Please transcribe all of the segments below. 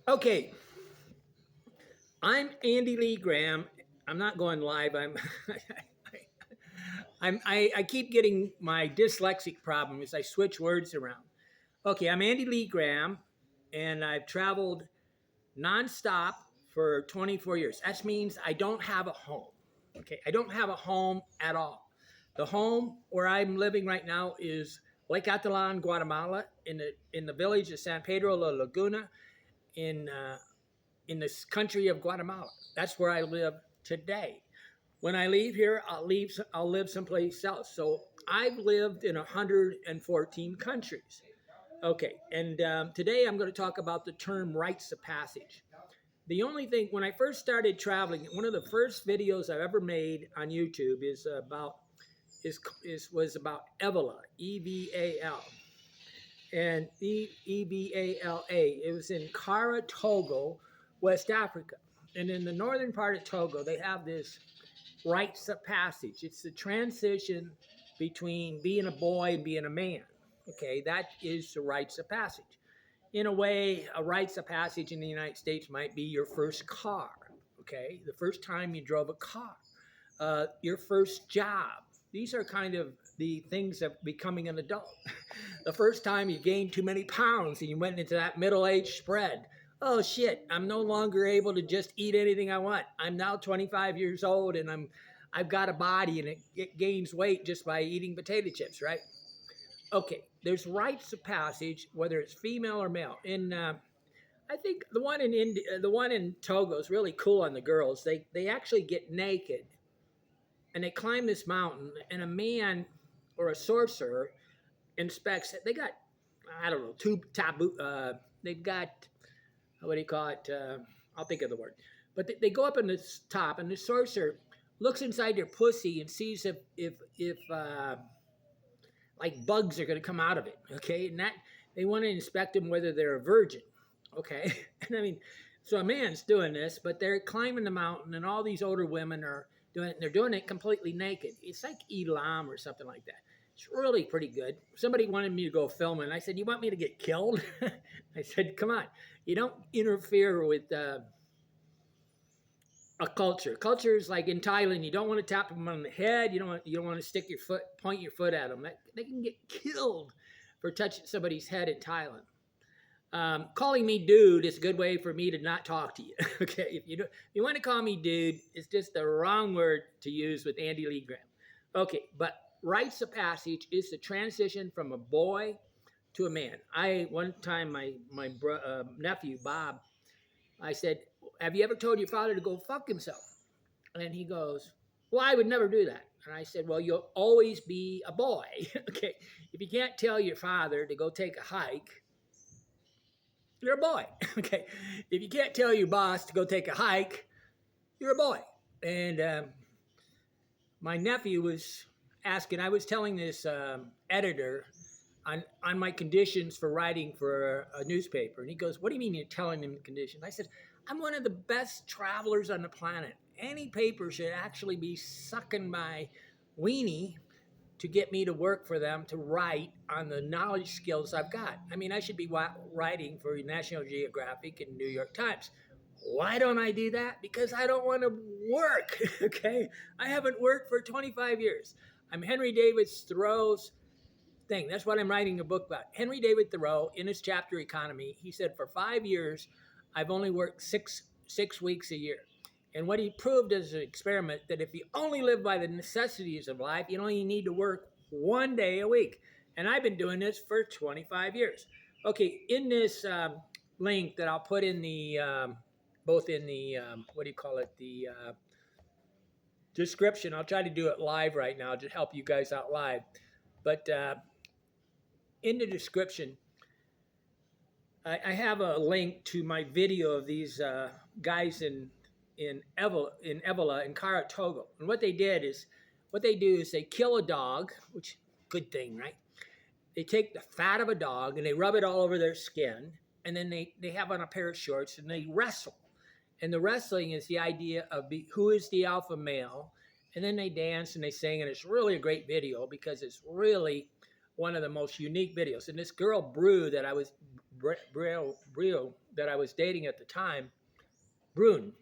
Okay, I'm Andy Lee Graham. I'm not going live. I keep getting my dyslexic problem as I switch words around. Okay, I'm Andy Lee Graham, and I've traveled nonstop for 24 years. That means I don't have a home. Okay, I don't have a home at all. The home where I'm living right now is Lake Atalan, Guatemala, in the village of San Pedro La Laguna, in in this country of Guatemala. That's where I live today. When I leave here, I'll live someplace else. So I've lived in 114 countries. Okay, and today I'm going to talk about the term rites of passage. The only thing, when I first started traveling, one of the first videos I've ever made on YouTube was about Evala, Eval, and Evala. It was in Kara, Togo, West Africa. And in the northern part of Togo, they have this rites of passage. It's the transition between being a boy and being a man. Okay, that is the rites of passage. In a way, a rites of passage in the United States might be your first car. Okay, the first time you drove a car, your first job. These are kind of the things of becoming an adult. The first time you gained too many pounds and you went into that middle-age spread. Oh shit, I'm no longer able to just eat anything I want. I'm now 25 years old and I've got a body and it gains weight just by eating potato chips, right? Okay, there's rites of passage, whether it's female or male. I think the one in Togo is really cool on the girls. They actually get naked and they climb this mountain, and a man or a sorcerer inspects it. They got, I don't know, two taboo. They've got, what do you call it? I'll think of the word. But they go up on the top, and the sorcerer looks inside their pussy and sees if like bugs are going to come out of it. Okay, and that they want to inspect them whether they're a virgin. Okay, and I mean, so a man's doing this, but they're climbing the mountain, and all these older women are doing it. And they're doing it completely naked. It's like Elam or something like that. It's really pretty good. Somebody wanted me to go film it, and I said, "You want me to get killed?" I said, "Come on, you don't interfere with a culture. Culture is like in Thailand. You don't want to tap them on the head. You don't want to point your foot at them. They can get killed for touching somebody's head in Thailand. Calling me dude is a good way for me to not talk to you. Okay, if you want to call me dude, it's just the wrong word to use with Andy Lee Graham. Okay, but rites of passage is the transition from a boy to a man. One time my nephew Bob, I said, "Have you ever told your father to go fuck himself?" And he goes, "Well, I would never do that." And I said, "Well, you'll always be a boy." Okay, if you can't tell your father to go take a hike, you're a boy. Okay, if you can't tell your boss to go take a hike, you're a boy. And my nephew was asking, I was telling this editor on my conditions for writing for a newspaper. And he goes, "What do you mean you're telling him the conditions?" I said, "I'm one of the best travelers on the planet. Any paper should actually be sucking my weenie to get me to work for them to write on the knowledge skills I've got. I mean, I should be writing for National Geographic and New York Times. Why don't I do that? Because I don't want to work." Okay, I haven't worked for 25 years. I'm Henry David Thoreau's thing. That's what I'm writing a book about. Henry David Thoreau, in his chapter Economy, he said, for 5 years, I've only worked six weeks a year. And what he proved as an experiment, that if you only live by the necessities of life, you only need to work 1 day a week. And I've been doing this for 25 years. Okay, in this link that I'll put in the, both in the, what do you call it, the description. I'll try to do it live right now to help you guys out live. But in the description, I have a link to my video of these guys in Evola in Kara, Togo. And what they do is they kill a dog, which good thing, right? They take the fat of a dog and they rub it all over their skin, and then they have on a pair of shorts and they wrestle. And the wrestling is the idea of who is the alpha male, and then they dance and they sing, and it's really a great video because it's really one of the most unique videos. And this girl Brew that I was Brio, that I was dating at the time, Brune,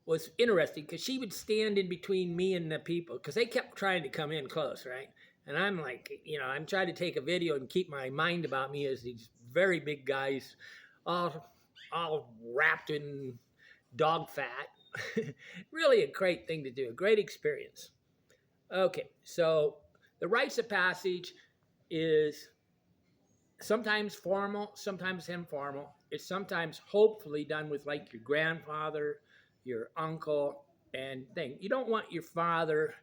was interesting because she would stand in between me and the people because they kept trying to come in close, right? And I'm like, I'm trying to take a video and keep my mind about me as these very big guys, all wrapped in dog fat. Really a great thing to do, a great experience. Okay, so the rites of passage is sometimes formal, sometimes informal. It's sometimes hopefully done with like your grandfather, your uncle, and thing. You don't want your father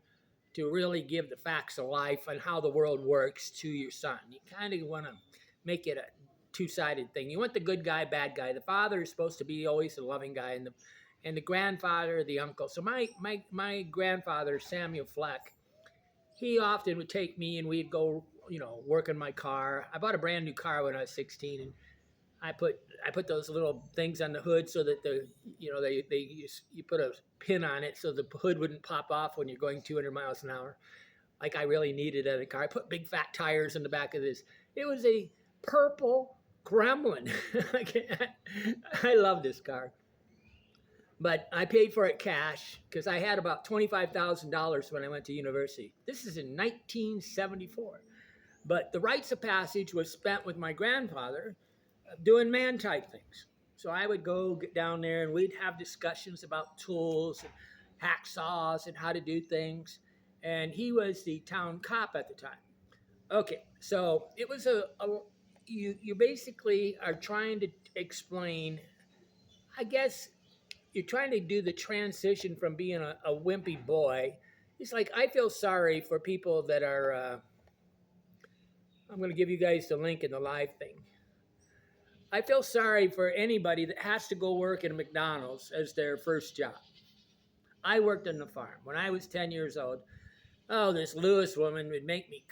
to really give the facts of life and how the world works to your son. You kind of want to make it a two-sided thing. You want the good guy, bad guy. The father is supposed to be always the loving guy, and the grandfather, the uncle. So my grandfather, Samuel Fleck, he often would take me and we'd go, work in my car. I bought a brand new car when I was 16, and I put those little things on the hood so that you put a pin on it so the hood wouldn't pop off when you're going 200 miles an hour, like I really needed at a car. I put big fat tires in the back of this. It was a purple Gremlin. I love this car. But I paid for it cash because I had about $25,000 when I went to university. This is in 1974. But the rites of passage was spent with my grandfather doing man-type things. So I would go get down there and we'd have discussions about tools and hacksaws and how to do things. And he was the town cop at the time. Okay, so it was you basically are trying to explain, I guess, you're trying to do the transition from being a wimpy boy. It's like, I feel sorry for people that are, I'm going to give you guys the link in the live thing. I feel sorry for anybody that has to go work at a McDonald's as their first job. I worked on the farm. When I was 10 years old, this Lewis woman would make me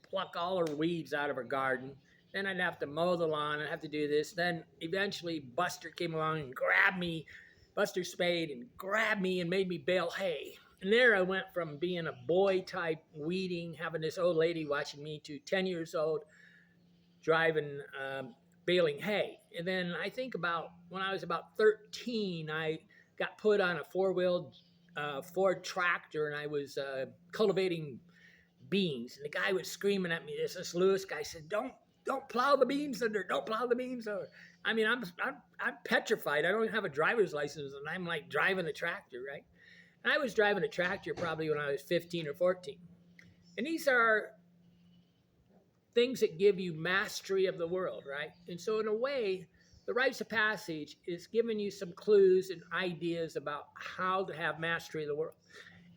pluck all her weeds out of her garden. Then I'd have to mow the lawn. I'd have to do this. Then eventually Buster came along and grabbed me, Buster Spade, and grabbed me and made me bale hay. And there I went from being a boy type weeding, having this old lady watching me, to 10 years old, driving, baling hay. And then I think when I was about 13, I got put on a four-wheeled Ford tractor, and I was cultivating beans. And the guy was screaming at me. This Lewis guy said, Don't plow the beans under. Don't plow the beans under. I mean, I'm petrified. I don't even have a driver's license, and I'm like driving a tractor, right? And I was driving a tractor probably when I was 15 or 14. And these are things that give you mastery of the world, right? And so in a way, the rites of passage is giving you some clues and ideas about how to have mastery of the world.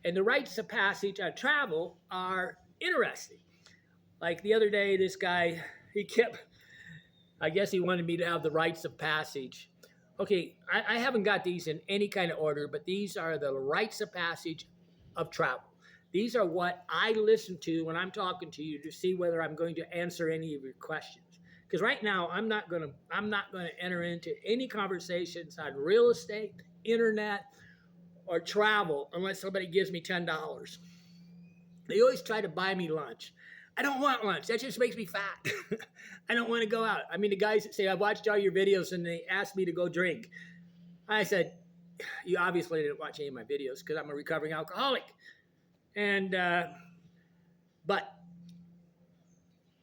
And the rites of passage on travel are interesting. Like the other day, this guy, I guess he wanted me to have the rites of passage. Okay, I haven't got these in any kind of order, but these are the rites of passage of travel. These are what I listen to when I'm talking to you to see whether I'm going to answer any of your questions. Because right now, I'm not going to enter into any conversations on real estate, internet, or travel unless somebody gives me $10. They always try to buy me lunch. I don't want lunch. That just makes me fat. I don't want to go out. I mean, the guys that say, I've watched all your videos, and they asked me to go drink. I said, you obviously didn't watch any of my videos because I'm a recovering alcoholic. And, but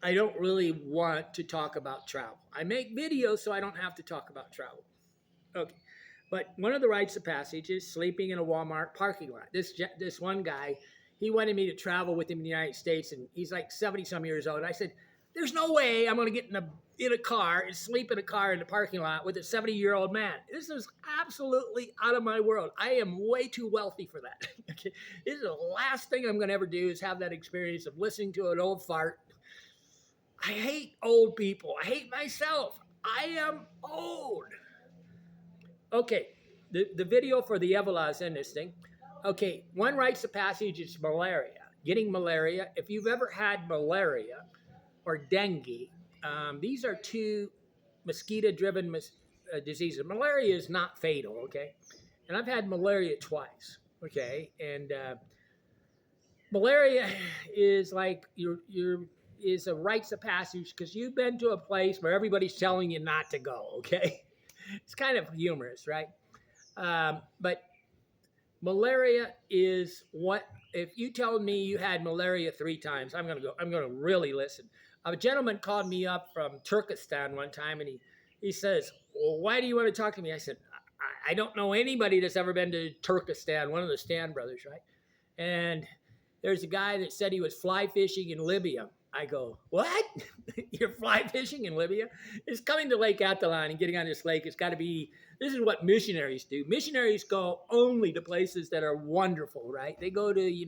I don't really want to talk about travel. I make videos so I don't have to talk about travel. Okay. But one of the rites of passage is sleeping in a Walmart parking lot. This one guy, he wanted me to travel with him in the United States, and he's like 70-some years old. I said, there's no way I'm going to get in a car and sleep in a car in the parking lot with a 70-year-old man. This is absolutely out of my world. I am way too wealthy for that. Okay? This is the last thing I'm going to ever do is have that experience of listening to an old fart. I hate old people. I hate myself. I am old. Okay, the video for the Evola is in this thing. Okay, one rites of passage is malaria. Getting malaria. If you've ever had malaria or dengue, these are two mosquito-driven diseases. Malaria is not fatal, okay? And I've had malaria twice, okay? And malaria is like is a rites of passage because you've been to a place where everybody's telling you not to go. Okay, it's kind of humorous, right? But malaria is what, if you tell me you had malaria 3 times, I'm gonna go. I'm gonna really listen. A gentleman called me up from Turkestan one time, and he says, "Well, why do you want to talk to me?" I said, I don't know anybody that's ever been to Turkestan, one of the Stan brothers, right? And there's a guy that said he was fly fishing in Libya. I go, what? You're fly fishing in Libya? It's coming to Lake Atalan and getting on this lake. It's got to be, this is what missionaries do. Missionaries go only to places that are wonderful, right? They go to,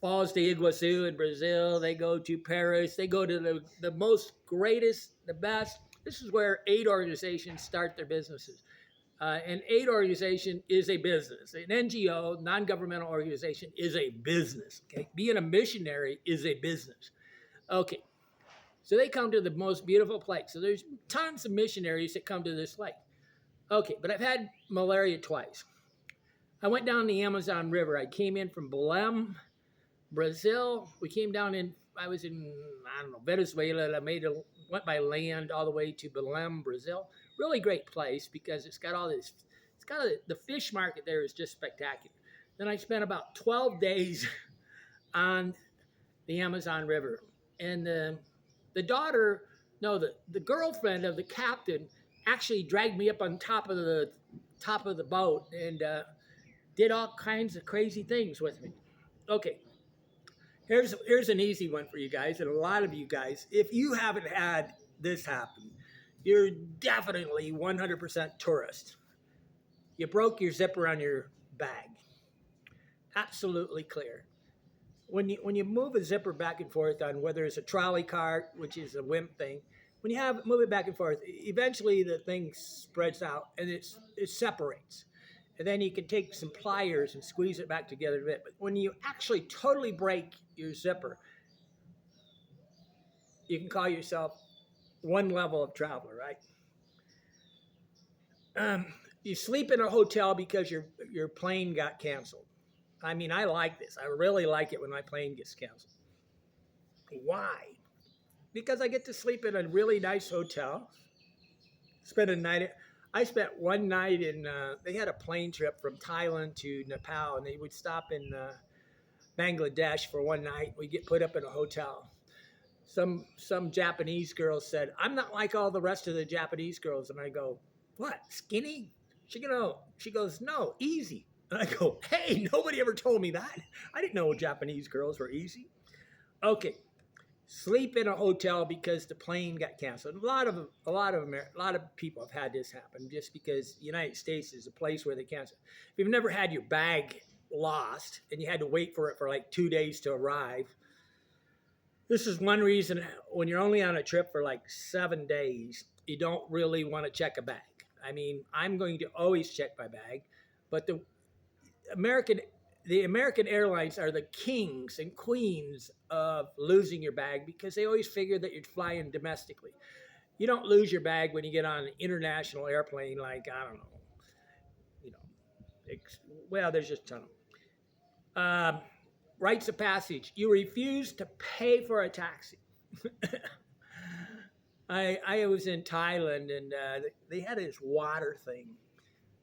Falls de Iguazu in Brazil. They go to Paris. They go to the most greatest, the best. This is where aid organizations start their businesses. An aid organization is a business. An NGO, non-governmental organization, is a business. Okay, being a missionary is a business. Okay, so they come to the most beautiful place. So there's tons of missionaries that come to this lake. Okay, but I've had malaria twice. I went down the Amazon River. I came in from Belém, Brazil. We came down in, I was in, I don't know, Venezuela. Went by land all the way to Belém, Brazil. Really great place because it's got all this, the fish market there is just spectacular. Then I spent about 12 days on the Amazon River. And the daughter, no, the girlfriend of the captain actually dragged me up on top of the boat and did all kinds of crazy things with me. Okay, here's an easy one for you guys, and a lot of you guys, if you haven't had this happen, you're definitely 100% tourist. You broke your zipper on your bag. Absolutely clear. When you move a zipper back and forth on whether it's a trolley cart, which is a wimp thing, when you move it back and forth, eventually the thing spreads out and it separates. And then you can take some pliers and squeeze it back together a bit. But when you actually totally break your zipper, you can call yourself one level of traveler, right? You sleep in a hotel because your plane got canceled. I mean, I like this. I really like it when my plane gets canceled. Why? Because I get to sleep in a really nice hotel. Spend a night. I spent one night in. They had a plane trip from Thailand to Nepal, and they would stop in Bangladesh for one night. We get put up in a hotel. Some Japanese girl said, "I'm not like all the rest of the Japanese girls," and I go, "What? Skinny?" She goes, "No, easy." And I go, "Hey, nobody ever told me that. I didn't know Japanese girls were easy." Okay, sleep in a hotel because the plane got canceled. A lot of people have had this happen just because the United States is a place where they cancel. If you've never had your bag lost and you had to wait for it for like 2 days to arrive, this is one reason when you're only on a trip for like 7 days, you don't really want to check a bag. I mean, I'm going to always check my bag, but the American Airlines are the kings and queens of losing your bag because they always figure that you're flying domestically. You don't lose your bag when you get on an international airplane like, I don't know, there's just a ton of them. Rites of passage. You refuse to pay for a taxi. I was in Thailand and they had this water thing.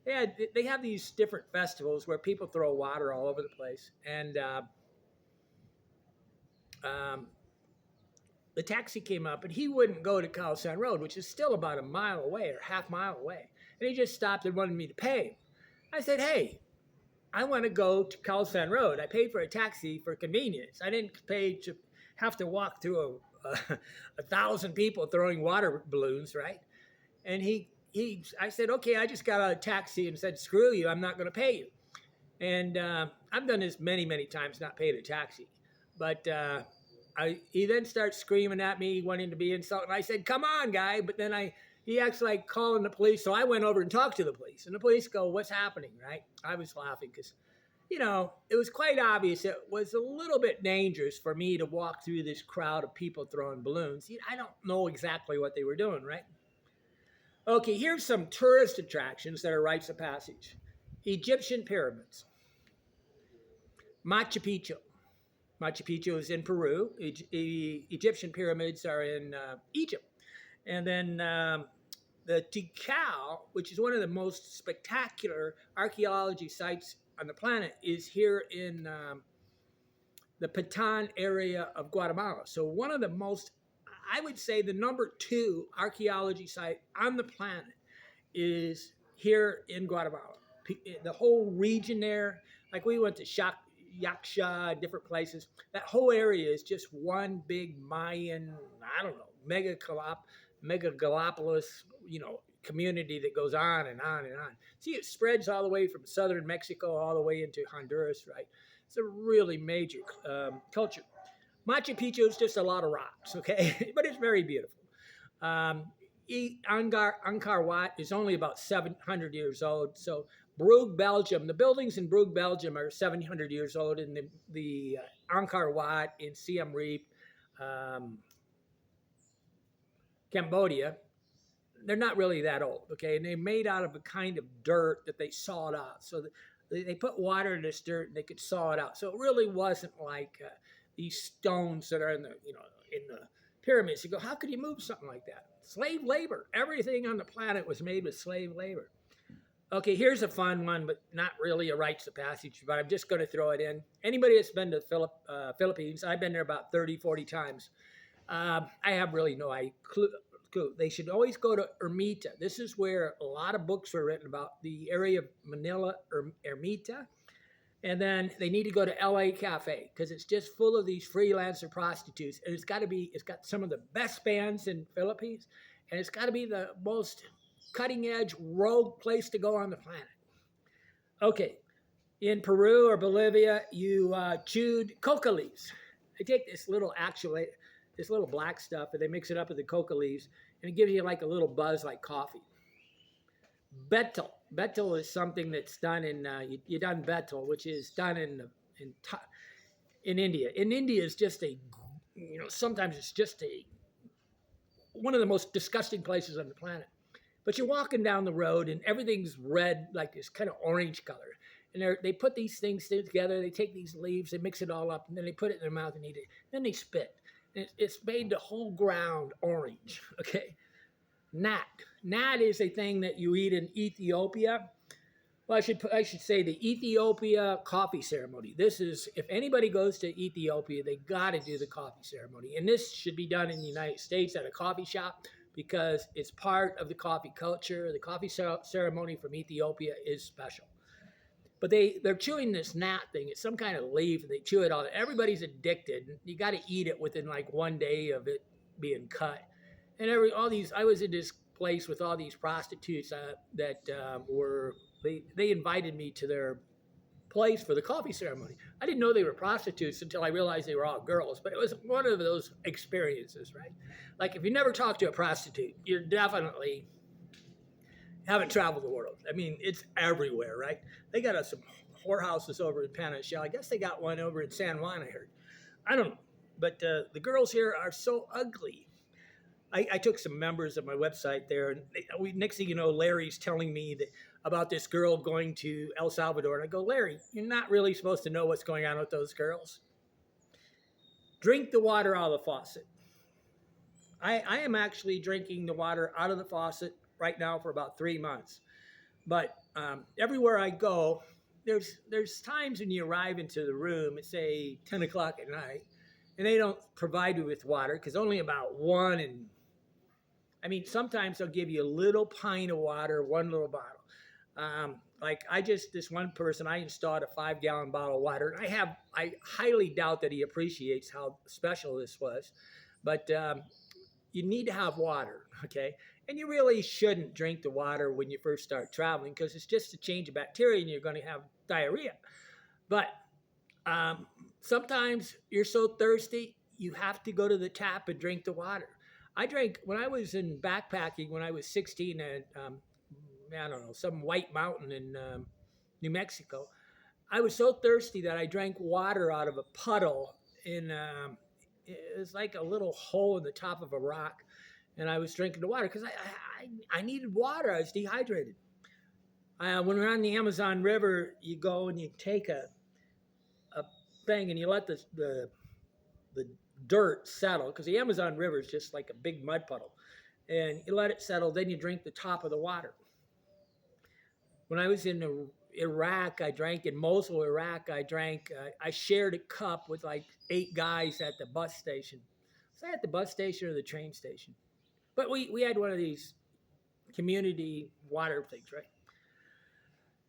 They have these different festivals where people throw water all over the place. And the taxi came up and he wouldn't go to Khao San Road, which is still about a mile away or half mile away. And he just stopped and wanted me to pay. I said, "Hey, I want to go to Khao San Road. I paid for a taxi for convenience. I didn't pay to have to walk through 1,000 people throwing water balloons, right?" And I said, "Okay, I just got out of a taxi and said, screw you, I'm not going to pay you." And I've done this many, many times, not paid a taxi. But he then starts screaming at me, wanting to be insulting. I said, "Come on, guy." But then he acts like calling the police. So I went over and talked to the police. And the police go, "What's happening?" Right? I was laughing because, it was quite obvious it was a little bit dangerous for me to walk through this crowd of people throwing balloons. I don't know exactly what they were doing, right? Okay, here's some tourist attractions that are rites of passage. Egyptian pyramids, Machu Picchu, Machu Picchu is in Peru. Egyptian pyramids are in Egypt. And then the Tikal, which is one of the most spectacular archaeology sites on the planet, is here in the Patan area of Guatemala. So one of the most, I would say the number 2 archaeology site on the planet is here in Guatemala. The whole region there, like we went to Yaksha, different places. That whole area is just one big Mayan, I don't know, megalopolis, community that goes on and on and on. See, it spreads all the way from southern Mexico all the way into Honduras, right? It's a really major culture. Machu Picchu is just a lot of rocks, okay? But it's very beautiful. Angkor Wat is only about 700 years old. So Brugge, Belgium, the buildings in Brugge, Belgium are 700 years old, and the Angkor Wat in Siem Reap, Cambodia, they're not really that old, okay? And they're made out of a kind of dirt that they sawed out. So they put water in this dirt and they could saw it out. So it really wasn't like these stones that are in the pyramids. You go, how could you move something like that? Slave labor. Everything on the planet was made with slave labor. Okay, here's a fun one, but not really a rites of passage, but I'm just going to throw it in. Anybody that's been to Philippines, I've been there about 30, 40 times. I have really no clue. They should always go to Ermita. This is where a lot of books were written about the area of Manila, Ermita. And then they need to go to LA Cafe because it's just full of these freelancer prostitutes. And it's got some of the best bands in Philippines. And it's got to be the most cutting edge rogue place to go on the planet. Okay, in Peru or Bolivia, you chewed coca leaves. They take this little black stuff and they mix it up with the coca leaves and it gives you like a little buzz like coffee. Betel. Betel is something that's done in you done betel, which is done in India. In India is just sometimes it's just one of the most disgusting places on the planet. But you're walking down the road and everything's red, like this kind of orange color. And they put these things together. They take these leaves, they mix it all up, and then they put it in their mouth and eat it. Then they spit. And it's made the whole ground orange. Okay. Nat. Nat is a thing that you eat in Ethiopia. Well, I should say the Ethiopia coffee ceremony. This is, if anybody goes to Ethiopia, they got to do the coffee ceremony. And this should be done in the United States at a coffee shop because it's part of the coffee culture. The coffee ceremony from Ethiopia is special. But they're chewing this gnat thing. It's some kind of leaf, and they chew it all. Everybody's addicted. You got to eat it within like one day of it being cut. And I was in this place with all these prostitutes that they invited me to their place for the coffee ceremony. I didn't know they were prostitutes until I realized they were all girls, but it was one of those experiences, right? Like if you never talk to a prostitute, you're definitely haven't traveled the world. I mean, it's everywhere, right? They got some whorehouses over in Panachel. I guess they got one over in San Juan, I heard. I don't know. But the girls here are so ugly. I took some members of my website there, and next thing you know, Larry's telling me about this girl going to El Salvador. And I go, Larry, you're not really supposed to know what's going on with those girls. Drink the water out of the faucet. I am actually drinking the water out of the faucet right now for about 3 months. But everywhere I go, there's times when you arrive into the room at, say, 10 o'clock at night, and they don't provide you with water because only about one and sometimes they'll give you a little pint of water, one little bottle. This one person, I installed a 5-gallon bottle of water. I highly doubt that he appreciates how special this was, but you need to have water, okay? And you really shouldn't drink the water when you first start traveling because it's just a change of bacteria and you're going to have diarrhea. But sometimes you're so thirsty, you have to go to the tap and drink the water. I drank, when I was in backpacking, when I was 16 at, some white mountain in New Mexico, I was so thirsty that I drank water out of a puddle in, it was like a little hole in the top of a rock. And I was drinking the water because I needed water. I was dehydrated. When we're on the Amazon River, you go and you take a thing and you let the dirt settle, because the Amazon River is just like a big mud puddle, and you let it settle, then you drink the top of the water. When I was in Iraq, I drank in Mosul, Iraq. I shared a cup with like 8 guys at the bus station. Was I at the bus station or the train station? But we had one of these community water things, right?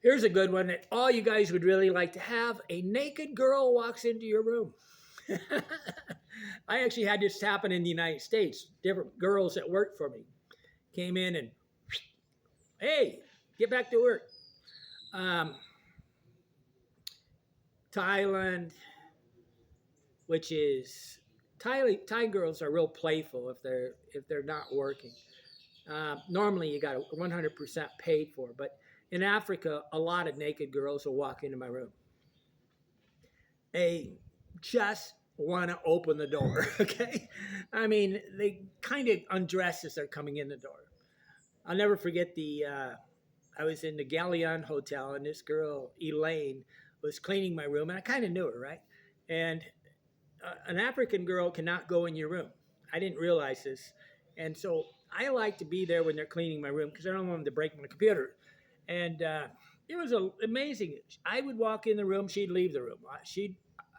Here's a good one that all you guys would really like to have. A naked girl walks into your room. I actually had this happen in the United States. Different girls that worked for me came in and, hey, get back to work. Thailand, which is Thai girls are real playful if they're not working. Normally you got 100% paid for, but in Africa, a lot of naked girls will walk into my room. They just want to open the door, okay? I mean, they kind of undress as they're coming in the door. I'll never forget I was in the Galleon Hotel, and this girl, Elaine, was cleaning my room, and I kind of knew her, right? And an African girl cannot go in your room. I didn't realize this. And so I like to be there when they're cleaning my room because I don't want them to break my computer. And it was amazing. I would walk in the room, she'd leave the room.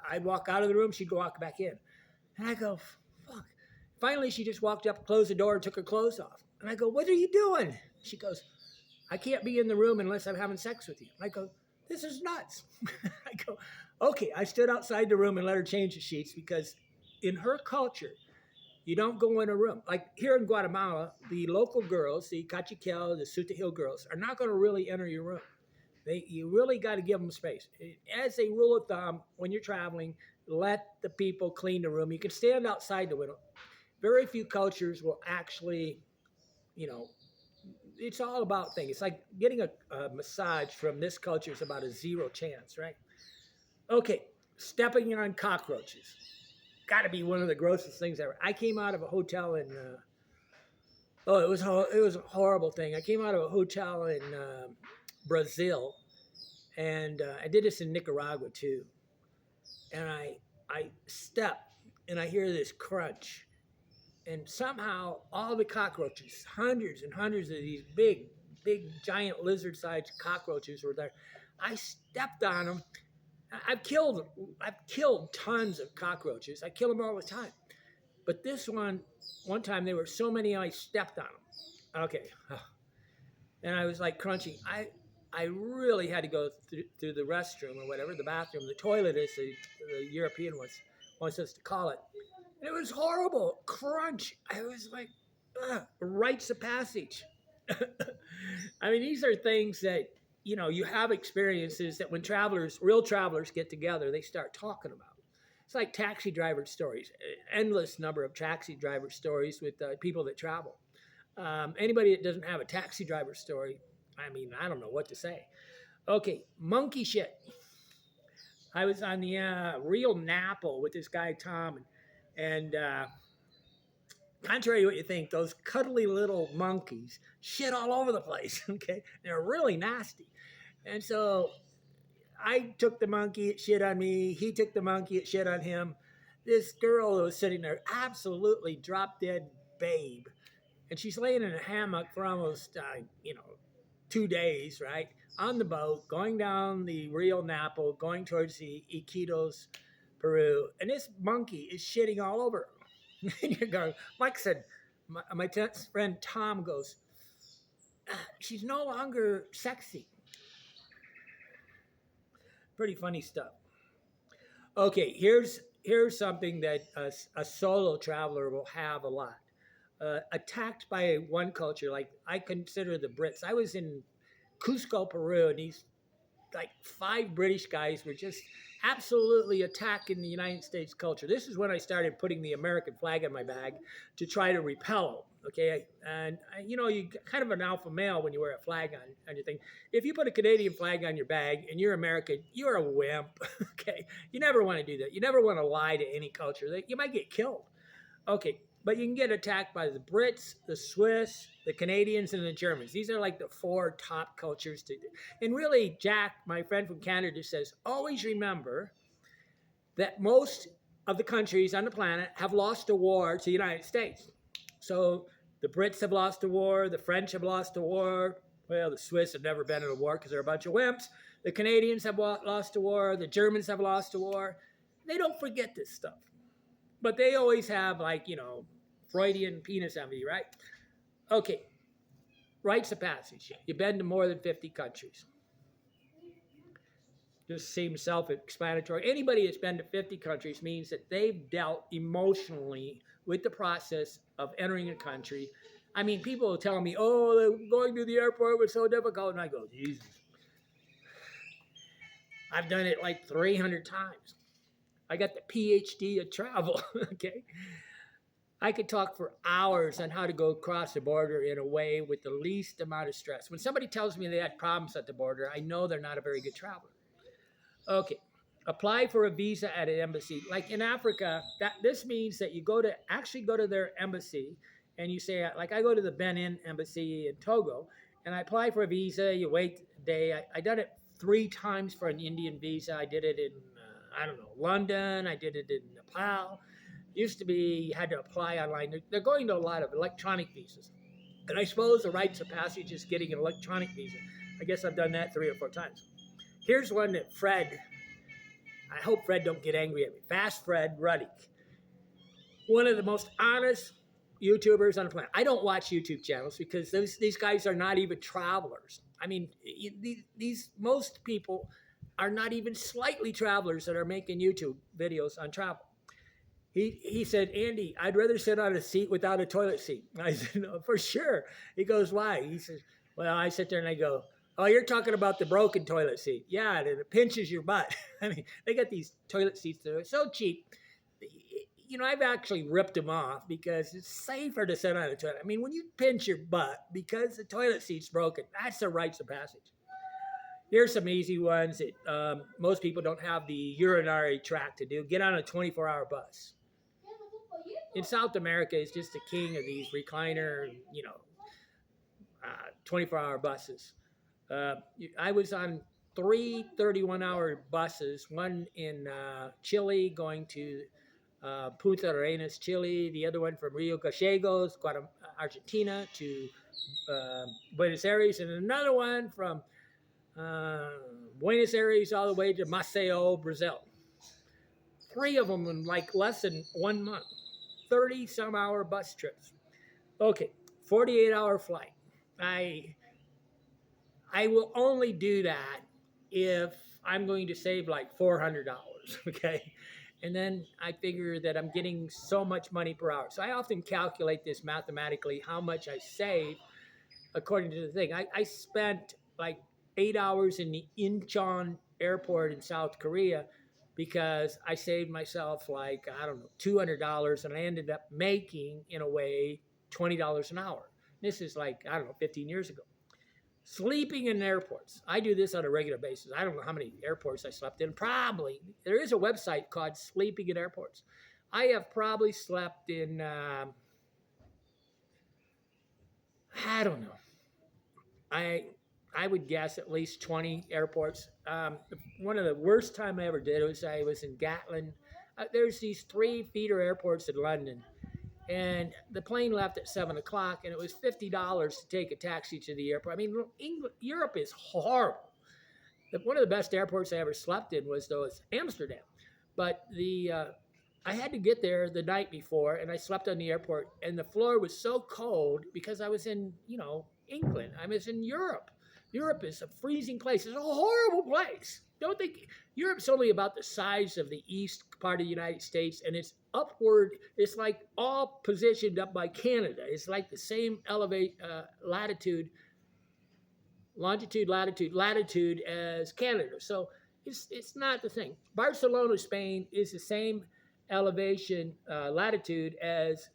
I'd walk out of the room, she'd walk back in. And I go, fuck. Finally, she just walked up, closed the door, and took her clothes off. And I go, what are you doing? She goes, I can't be in the room unless I'm having sex with you. And I go, this is nuts. I go, okay. I stood outside the room and let her change the sheets because in her culture, you don't go in a room. Like here in Guatemala, the local girls, the Cachiquel, the Sutahil girls, are not going to really enter your room. You really got to give them space. As a rule of thumb, when you're traveling, let the people clean the room. You can stand outside the window. Very few cultures will actually, it's all about things. It's like getting a massage from this culture is about a 0 chance, right? Okay, stepping on cockroaches. Got to be one of the grossest things ever. I came out of a hotel in, it was a horrible thing. I came out of a hotel in Brazil, and I did this in Nicaragua too. And I step, and I hear this crunch. And somehow all the cockroaches, hundreds and hundreds of these big, giant lizard-sized cockroaches were there. I stepped on them. I've killed tons of cockroaches. I kill them all the time. But this one time there were so many I stepped on them. Okay. And I was like crunching. I really had to go through the restroom or whatever, the bathroom, the toilet as the European wants us to call it. And it was horrible. Crunch. I was like, rites of passage. I mean, these are things that, you have experiences that when real travelers get together, they start talking about. It's like taxi driver stories, endless number of taxi driver stories with people that travel. Anybody that doesn't have a taxi driver story, I mean, I don't know what to say. Okay, monkey shit. I was on the Rio Napo with this guy, Tom, and contrary to what you think, those cuddly little monkeys shit all over the place, okay? They're really nasty. And so I took the monkey, it shit on me. He took the monkey, it shit on him. This girl was sitting there, absolutely drop-dead babe. And she's laying in a hammock for almost, 2 days, right? On the boat, going down the Rio Napo, going towards the Iquitos, Peru. And this monkey is shitting all over her. And you're going, Mike said, my friend Tom goes, she's no longer sexy. Pretty funny stuff. Okay, here's something that a solo traveler will have a lot. Attacked by one culture, like I consider the Brits. I was in Cusco, Peru, and these like 5 British guys were just absolutely attacking the United States culture. This is when I started putting the American flag in my bag to try to repel them. Okay, and you kind of an alpha male when you wear a flag on your thing. If you put a Canadian flag on your bag and you're American, you're a wimp. Okay, you never want to do that. You never want to lie to any culture. You might get killed. Okay, but you can get attacked by the Brits, the Swiss, the Canadians, and the Germans. These are like the 4 top cultures to do. And really, Jack, my friend from Canada, says, always remember that most of the countries on the planet have lost a war to the United States. So the Brits have lost a war, the French have lost a war. Well, the Swiss have never been in a war because they're a bunch of wimps. The Canadians have lost a war. The Germans have lost a war. They don't forget this stuff. But they always have, like, Freudian penis envy, right? Okay, rites of passage. You've been to more than 50 countries. Just seems self-explanatory. Anybody that's been to 50 countries means that they've dealt emotionally with the process of entering a country. I mean, people will tell me, oh, going to the airport was so difficult. And I go, Jesus. I've done it like 300 times. I got the PhD of travel, okay? I could talk for hours on how to go across the border in a way with the least amount of stress. When somebody tells me they had problems at the border, I know they're not a very good traveler. Okay, apply for a visa at an embassy. Like in Africa, this means that you go to their embassy, and you say, like I go to the Benin embassy in Togo, and I apply for a visa. You wait a day. I done it 3 times for an Indian visa. I did it in London. I did it in Nepal. Used to be you had to apply online. They're going to a lot of electronic visas, and I suppose the rites of passage is getting an electronic visa. I guess I've done that 3 or 4 times. Here's one that I hope Fred don't get angry at me. Fast Fred Ruddick. One of the most honest YouTubers on the planet. I don't watch YouTube channels because these guys are not even travelers. I mean, most people are not even slightly travelers that are making YouTube videos on travel. He said, Andy, I'd rather sit on a seat without a toilet seat. I said, no, for sure. He goes, why? He says, well, I sit there and I go, oh, you're talking about the broken toilet seat. Yeah, and it pinches your butt. I mean, they got these toilet seats that are so cheap. I've actually ripped them off because it's safer to sit on a toilet. I mean, when you pinch your butt because the toilet seat's broken, that's the rites of passage. Here's some easy ones that most people don't have the urinary tract to do. Get on a 24-hour bus. In South America, it's just the king of these recliner, 24-hour buses. I was on 3 31-hour buses, one in Chile going to Punta Arenas, Chile, the other one from Rio Gallegos, Argentina to Buenos Aires, and another one from Buenos Aires all the way to Maceió, Brazil. 3 of them in like less than 1 month. 30-some-hour bus trips. Okay, 48-hour flight. I will only do that if I'm going to save like $400, okay? And then I figure that I'm getting so much money per hour. So I often calculate this mathematically, how much I save according to the thing. I spent like 8 hours in the Incheon airport in South Korea because I saved myself like, $200, and I ended up making, in a way, $20 an hour. This is like, 15 years ago. Sleeping in airports. I do this on a regular basis. I don't know how many airports I slept in. Probably. There is a website called Sleeping in Airports. I have probably slept in, I don't know. I would guess at least 20 airports. One of the worst time I ever did was I was in Gatland. There's these 3 feeder airports in London. And the plane left at 7 o'clock, and it was $50 to take a taxi to the airport. I mean, Europe is horrible. One of the best airports I ever slept in was Amsterdam. But I had to get there the night before, and I slept on the airport, and the floor was so cold because I was in, England. I was in Europe. Europe is a freezing place. It's a horrible place. Don't think Europe's only about the size of the east part of the United States, and it's upward. It's like all positioned up by Canada. It's like the same latitude as Canada. So it's not the thing. Barcelona, Spain is the same elevation, latitude as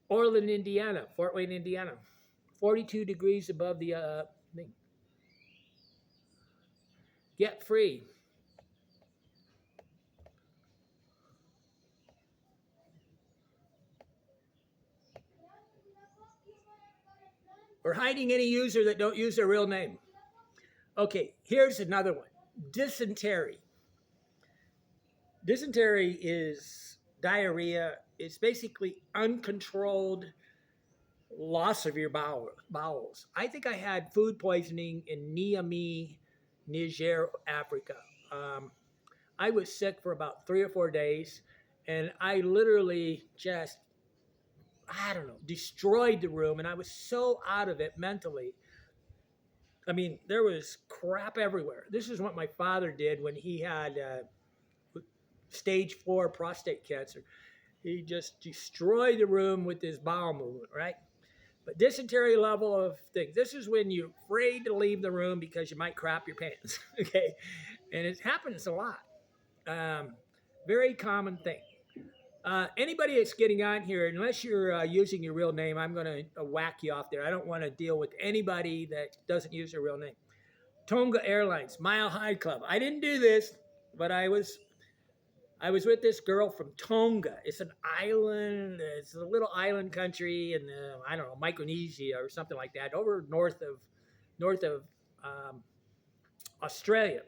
Orland, Indiana, Fort Wayne, Indiana. 42 degrees above the thing. Get free. Or hiding any user that don't use their real name. Okay, here's another one. Dysentery. Dysentery is diarrhea. It's basically uncontrolled loss of your bowels. I think I had food poisoning in Niamey, Niger, Africa. Um, I was sick for about 3 or 4 days, and I literally just, I don't know, destroyed the room, and I was so out of it mentally. I mean, there was crap everywhere. This is what my father did when he had stage 4 prostate cancer. He just destroyed the room with his bowel movement, right? But dysentery level of things. This is when you're afraid to leave the room because you might crap your pants. Okay, and it happens a lot. Um, Very common thing. Anybody that's getting on here, unless you're using your real name, I'm going to whack you off there. I don't want to deal with anybody that doesn't use their real name. Tonga Airlines, Mile High Club. I didn't do this, but I was with this girl from Tonga. It's an island. It's a little island country in I don't know, Micronesia or something like that, over north of um, Australia.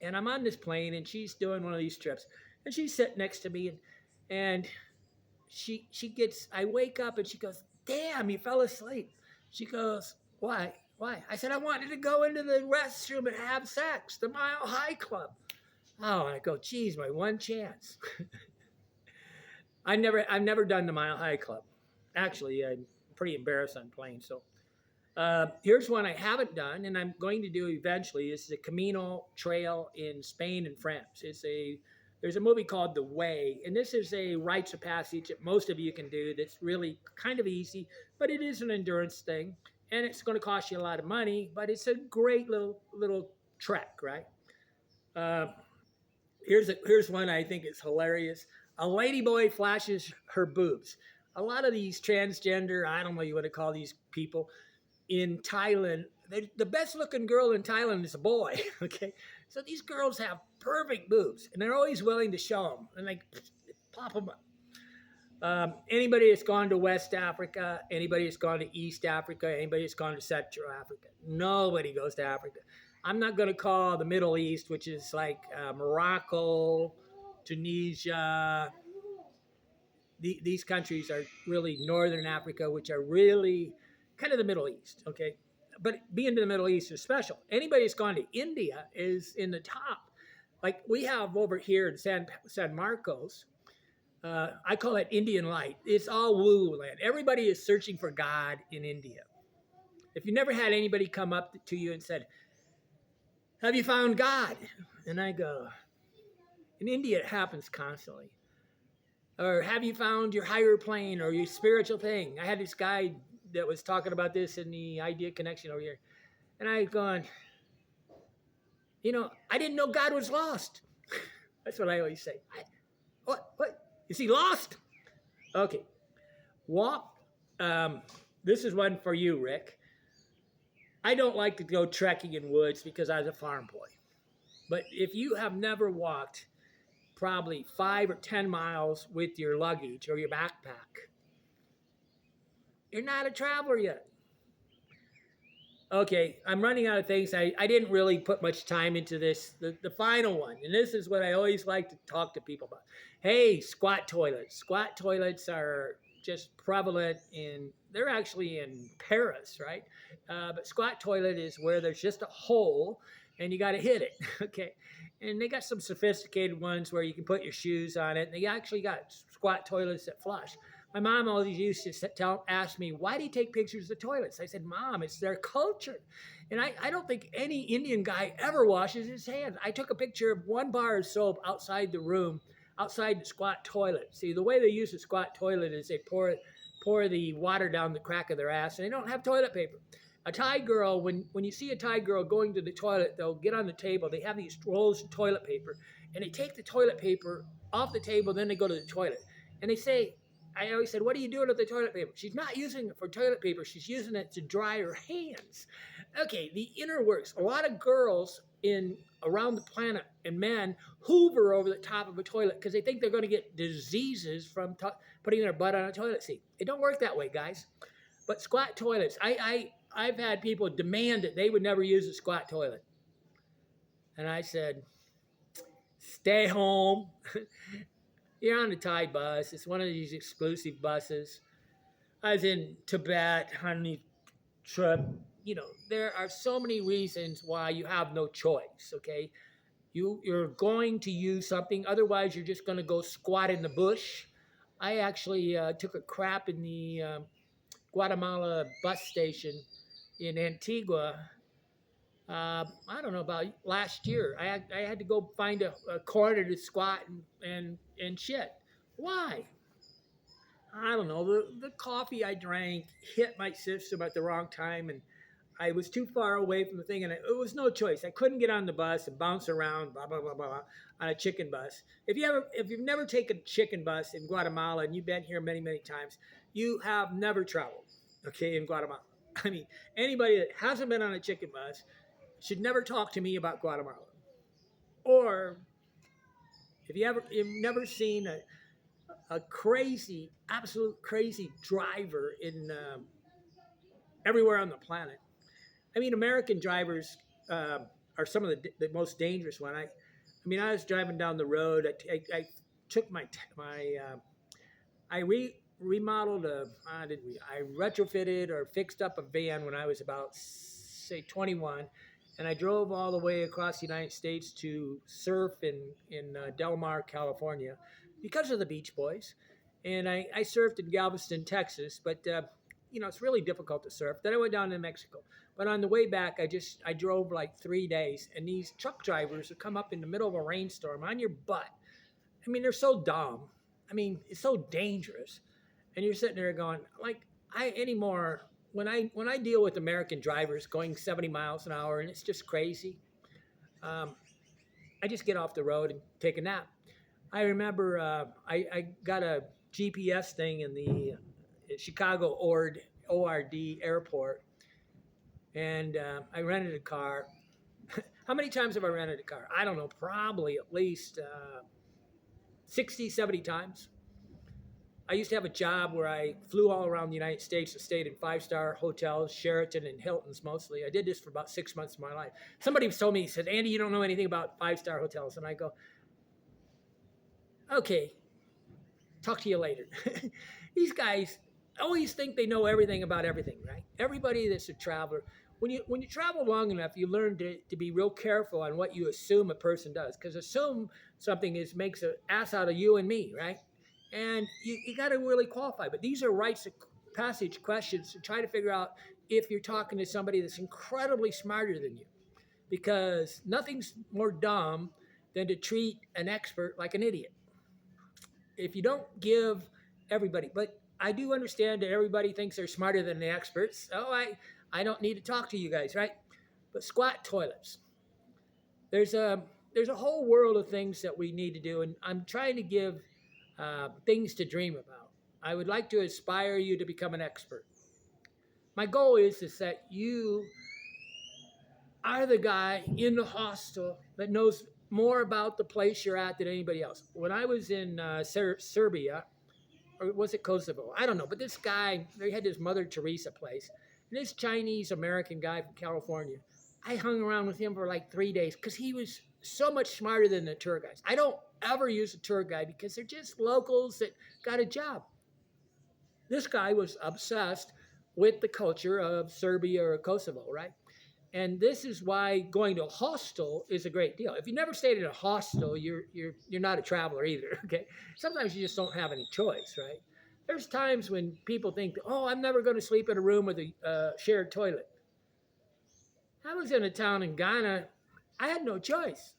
And I'm on this plane, and she's doing one of these trips, and she's sitting next to me, and she gets. I wake up, and she goes, "Damn, you fell asleep." She goes, "Why? Why?" I said, "I wanted to go into the restroom and have sex. The Mile High Club." Oh, I go, geez, my one chance. I've never done the Mile High Club. Actually, I'm pretty embarrassed on planes. So here's one I haven't done, and I'm going to do eventually. This is a Camino Trail in Spain and France. There's a movie called The Way, and this is a rites of passage that most of you can do. That's really kind of easy, but it is an endurance thing, and it's going to cost you a lot of money, but it's a great little trek, right? Uh, here's one I think is hilarious. A ladyboy flashes her boobs. A lot of these transgender, I don't know what you want to call these people, in Thailand, the best looking girl in Thailand is a boy. Okay, so these girls have perfect boobs, and they're always willing to show them, and like pop them up. Anybody that's gone to West Africa, anybody that's gone to East Africa, anybody that's gone to Central Africa, nobody goes to Africa. I'm not going to call the Middle East, which is like Morocco, Tunisia. These countries are really Northern Africa, which are really kind of the Middle East, okay? But being to the Middle East is special. Anybody that's gone to India is in the top. Like we have over here in San Marcos, I call it Indian light. It's all woo land. Everybody is searching for God in India. If you never had anybody come up to you and said, "Have you found God?" And I go, in India, it happens constantly. Or have you found your higher plane or your spiritual thing? I had this guy that was talking about this in the Idea Connection over here. And I gone, I didn't know God was lost. That's what I always say. What? Is he lost? Okay. Walk. This is one for you, Rick. I don't like to go trekking in woods because I was a farm boy. But if you have never walked probably 5 or 10 miles with your luggage or your backpack, you're not a traveler yet. Okay, I'm running out of things. I didn't really put much time into this. The final one, and this is what I always like to talk to people about. Hey, squat toilets. Squat toilets are just prevalent they're actually in Paris, right? But squat toilet is where there's just a hole and you got to hit it, okay? And they got some sophisticated ones where you can put your shoes on it. And they actually got squat toilets that flush. My mom always used to ask me, "Why do you take pictures of toilets?" I said, "Mom, it's their culture." And I don't think any Indian guy ever washes his hands. I took a picture of one bar of soap outside the room, outside the squat toilet. See, the way they use the squat toilet is they pour the water down the crack of their ass, and they don't have toilet paper. A Thai girl, when you see a Thai girl going to the toilet, they'll get on the table. They have these rolls of toilet paper, and they take the toilet paper off the table, then they go to the toilet. And they say, I always said, "What are you doing with the toilet paper?" She's not using it for toilet paper. She's using it to dry her hands. Okay, the inner works. A lot of girls around the planet and men hoover over the top of a toilet because they think they're going to get diseases from putting their butt on a toilet seat. It don't work that way, guys. But squat toilets, I've had people demand that they would never use a squat toilet. And I said, stay home. You're on the Thai bus. It's one of these exclusive buses. I was in Tibet on the trip. There are so many reasons why you have no choice. Okay, you're going to use something. Otherwise, you're just going to go squat in the bush. I actually took a crap in the Guatemala bus station in Antigua. I don't know about last year. I had to go find a corner to squat and shit. Why? I don't know. The coffee I drank hit my system at the wrong time, and I was too far away from the thing, and it was no choice. I couldn't get on the bus and bounce around, blah blah blah blah, on a chicken bus. If you've never taken a chicken bus in Guatemala and you've been here many many times, you have never traveled, okay, in Guatemala. I mean, anybody that hasn't been on a chicken bus should never talk to me about Guatemala. Or if you've never seen a crazy, absolute crazy driver in everywhere on the planet. I mean, American drivers are some of the most dangerous one. I mean, I was driving down the road. I took I remodeled I retrofitted or fixed up a van when I was about say 21, and I drove all the way across the United States to surf in Del Mar, California, because of the Beach Boys, and I surfed in Galveston, Texas, but it's really difficult to surf. Then I went down to Mexico. But on the way back, I drove like 3 days, and these truck drivers would come up in the middle of a rainstorm on your butt. I mean, they're so dumb. I mean, it's so dangerous, and you're sitting there going, like, when I deal with American drivers going 70 miles an hour, and it's just crazy, I just get off the road and take a nap. I remember I got a GPS thing in the Chicago ORD airport, and I rented a car. How many times have I rented a car? I don't know, probably at least 60, 70 times. I used to have a job where I flew all around the United States and stayed in five-star hotels, Sheraton and Hiltons mostly. I did this for about 6 months of my life. Somebody told me, he said, Andy, you don't know anything about five-star hotels. And I go, okay, talk to you later. These guys always think they know everything about everything, right? Everybody that's a traveler, when you travel long enough, you learn to be real careful on what you assume a person does, because assume something makes an ass out of you and me, right? And you got to really qualify. But these are rites of passage questions to try to figure out if you're talking to somebody that's incredibly smarter than you, because nothing's more dumb than to treat an expert like an idiot. If you don't give everybody, but I do understand that everybody thinks they're smarter than the experts, so I don't need to talk to you guys, right? But squat toilets. There's a whole world of things that we need to do, and I'm trying to give things to dream about. I would like to inspire you to become an expert. My goal is that you are the guy in the hostel that knows more about the place you're at than anybody else. When I was in Serbia, or was it Kosovo? I don't know. But this guy, they had this Mother Teresa place. And this Chinese American guy from California, I hung around with him for like 3 days because he was so much smarter than the tour guides. I don't ever use a tour guide because they're just locals that got a job. This guy was obsessed with the culture of Serbia or Kosovo, right? And this is why going to a hostel is a great deal. If you never stayed in a hostel, you're not a traveler either. Okay, sometimes you just don't have any choice, right? There's times when people think, oh, I'm never going to sleep in a room with a shared toilet. I was in a town in Ghana. I had no choice.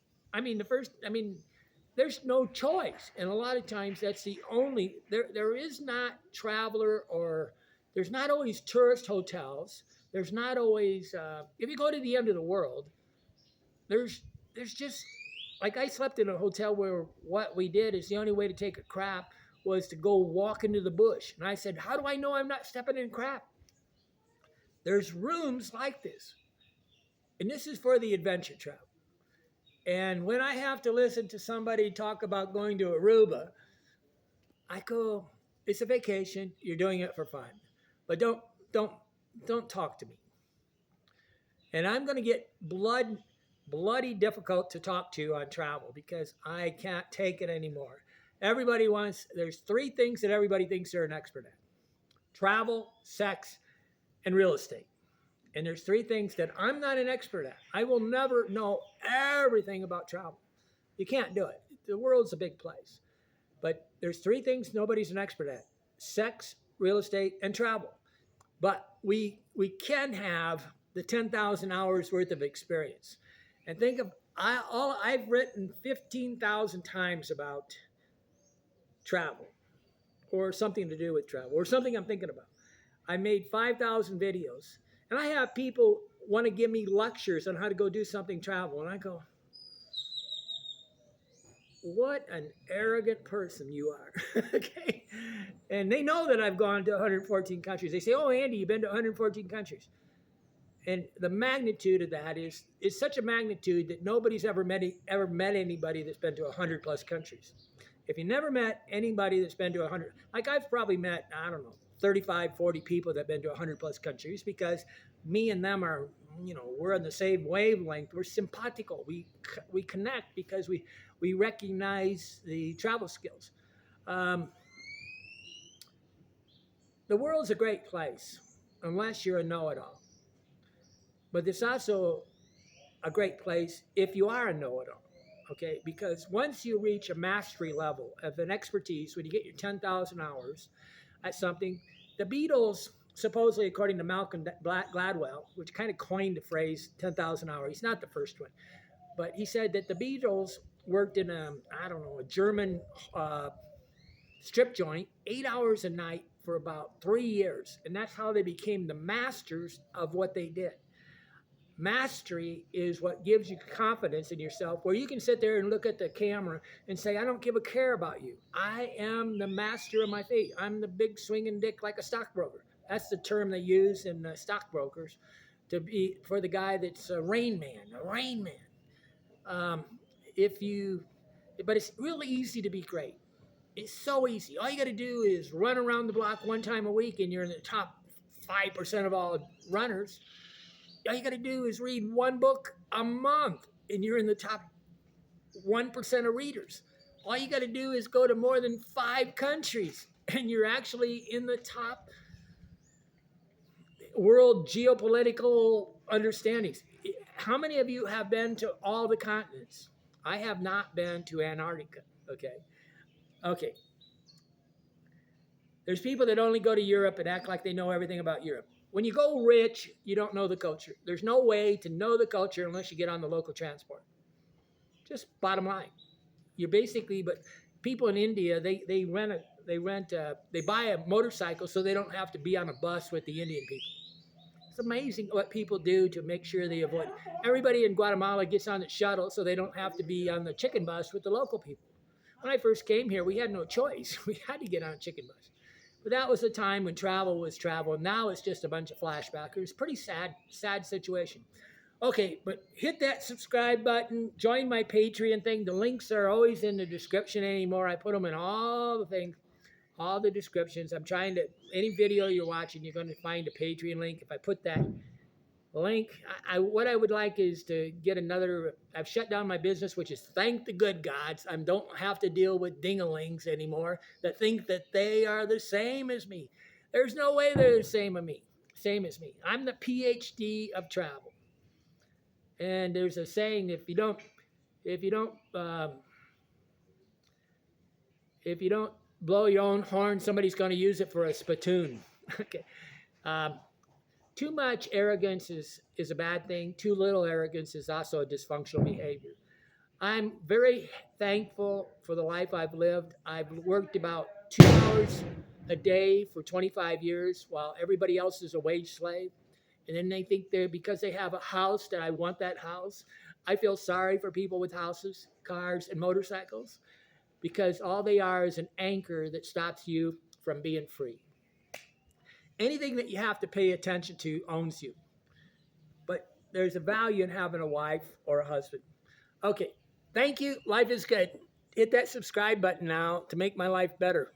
There's no choice. And a lot of times that's the only, there is not traveler, or there's not always tourist hotels. There's not always, if you go to the end of the world, there's just, like I slept in a hotel where what we did is the only way to take a crap was to go walk into the bush. And I said, how do I know I'm not stepping in crap? There's rooms like this. And this is for the adventure travel. And when I have to listen to somebody talk about going to Aruba, I go, it's a vacation. You're doing it for fun. But don't talk to me. And I'm going to get blood bloody difficult to talk to on travel because I can't take it anymore. There's three things that everybody thinks they're an expert at: travel, sex, and real estate. And there's three things that I'm not an expert at. I will never know everything about travel. You can't do it. The world's a big place. But there's three things nobody's an expert at: sex, real estate, and travel. But we can have the 10,000 hours worth of experience. And think of I've written 15,000 times about travel or something to do with travel or something I'm thinking about. I made 5,000 videos, and I have people want to give me lectures on how to go do something travel. And I go, what an arrogant person you are. Okay. And they know that I've gone to 114 countries. They say, oh, Andy, you've been to 114 countries. And the magnitude of that is such a magnitude that nobody's ever met anybody that's been to 100 plus countries. If you never met anybody that's been to 100, like I've probably met, I don't know, 35, 40 people that have been to 100 plus countries, because me and them are, we're on the same wavelength. We're simpatico. We connect because we recognize the travel skills. The world's a great place unless you're a know-it-all. But it's also a great place if you are a know-it-all, okay? Because once you reach a mastery level of an expertise, when you get your 10,000 hours at something, the Beatles, supposedly according to Malcolm Gladwell, which kind of coined the phrase 10,000 hours, he's not the first one, but he said that the Beatles worked in a German strip joint 8 hours a night for about 3 years. And that's how they became the masters of what they did. Mastery is what gives you confidence in yourself, where you can sit there and look at the camera and say, I don't give a care about you. I am the master of my fate. I'm the big swinging dick like a stockbroker. That's the term they use in stockbrokers for the guy that's a rain man. But it's really easy to be great. It's so easy. All you got to do is run around the block one time a week, and you're in the top 5% of all runners. All you got to do is read one book a month, and you're in the top 1% of readers. All you got to do is go to more than 5 countries, and you're actually in the top world geopolitical understandings. How many of you have been to all the continents? I have not been to Antarctica, Okay. There's people that only go to Europe and act like they know everything about Europe. When you go rich, you don't know the culture. There's no way to know the culture unless you get on the local transport. Just bottom line. But people in India, they buy a motorcycle so they don't have to be on a bus with the Indian people. It's amazing what people do to make sure they avoid. Everybody in Guatemala gets on the shuttle so they don't have to be on the chicken bus with the local people. When I first came here, we had no choice. We had to get on a chicken bus. But that was a time when travel was travel. Now it's just a bunch of flashbackers. Pretty sad situation. Okay, but hit that subscribe button. Join my Patreon thing. The links are always in the description anymore. I put them in all the things, all the descriptions. Any video you're watching, you're going to find a Patreon link. If I put that link, what I would like is to get I've shut down my business, which is thank the good gods. I don't have to deal with dingalings anymore that think that they are the same as me. There's no way they're the same as me. I'm the PhD of travel. And there's a saying, if you don't blow your own horn, somebody's going to use it for a spittoon. Okay. Too much arrogance is a bad thing. Too little arrogance is also a dysfunctional behavior. I'm very thankful for the life I've lived. I've worked about 2 hours a day for 25 years while everybody else is a wage slave. And then they think because they have a house that I want that house. I feel sorry for people with houses, cars, and motorcycles, because all they are is an anchor that stops you from being free. Anything that you have to pay attention to owns you. But there's a value in having a wife or a husband. Okay, thank you. Life is good. Hit that subscribe button now to make my life better.